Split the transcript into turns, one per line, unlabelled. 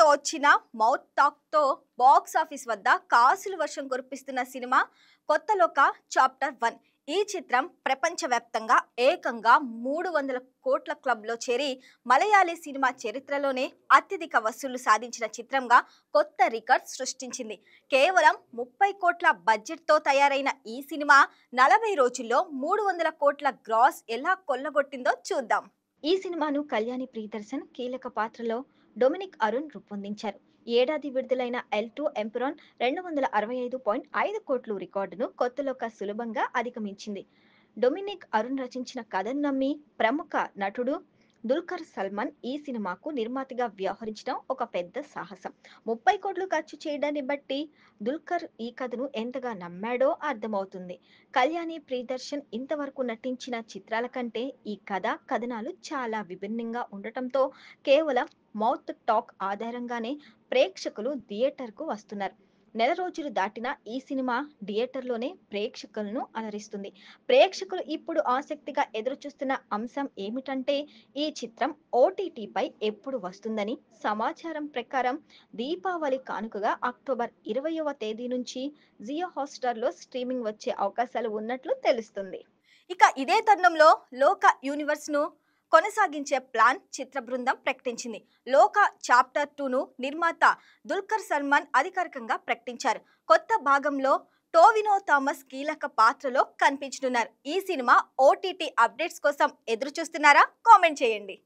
పేరుతో వచ్చిన mouth టాక్తో box office వద్ద కాసుల వర్షం కురిపిస్తున్న సినిమా కొత్తలోక చాప్టర్ 1. ఈ చిత్రం ప్రపంచవ్యాప్తంగా ఏకంగా 300 కోట్ల క్లబ్లో చేరి మలయాళీ సినిమా చరిత్రలోనే అత్యధిక వసూళ్లు సాధించిన చిత్రంగా కొత్త రికార్డ్ సృష్టించింది. కేవలం 30 కోట్ల బడ్జెట్తో తయారైన ఈ సినిమా 40 రోజుల్లో 300 కోట్ల గ్రాస్ ఎలా కొల్లగొట్టిందో చూద్దాం. ఈ సినిమాను కళ్యాణి ప్రియదర్శన్ కీలక పాత్రలో డొమినిక్ అరుణ్ రూపొందించారు. ఏడాది విడుదలైన L2 ఎంపెరాన్ 265.5 కోట్లు రికార్డును కొత్తలోక సులభంగా అధిగమించింది. డొమినిక్ అరుణ్ రచించిన కథను నమ్మి ప్రముఖ నటుడు దుల్కర్ సల్మాన్ ఈ సినిమాకు నిర్మాతగా వ్యవహరించడం ఒక పెద్ద సాహసం. 30 కోట్లు ఖర్చు చేయడాన్ని బట్టి దుల్కర్ ఈ కథను ఎంతగా నమ్మాడో అర్థమవుతుంది. కళ్యాణి ప్రియదర్శన్ ఇంతవరకు నటించిన చిత్రాల కంటే ఈ కథనాలు చాలా విభిన్నంగా ఉండటంతో కేవలం మౌత్ టాక్ ఆధారంగానే ప్రేక్షకులు థియేటర్కు వస్తున్నారు. నెల రోజులు దాటిన ఈ సినిమా థియేటర్లోనే ప్రేక్షకులను అలరిస్తుంది. ప్రేక్షకులు ఇప్పుడు ఆసక్తిగా ఎదురుచూస్తున్న అంశం ఏమిటంటే ఈ చిత్రం OTTపై ఎప్పుడు వస్తుందని. సమాచారం ప్రకారం దీపావళి కానుకగా అక్టోబర్ 20వ తేదీ నుంచి జియో హాట్‌స్టార్లో స్ట్రీమింగ్ వచ్చే అవకాశాలు ఉన్నట్లు తెలుస్తుంది. ఇక ఇదే తరుణంలో లోక యూనివర్స్ను కొనసాగించే ప్లాన్ చిత్ర బృందం ప్రకటించింది. లోక చాప్టర్ 2ను నిర్మాత దుల్కర్ సల్మాన్ అధికారికంగా ప్రకటించారు. కొత్త భాగంలో టోవినో థామస్ కీలక పాత్రలో కనిపించనున్నారు. ఈ సినిమా OTT అప్డేట్స్ కోసం ఎదురు చూస్తున్నారా? కామెంట్ చేయండి.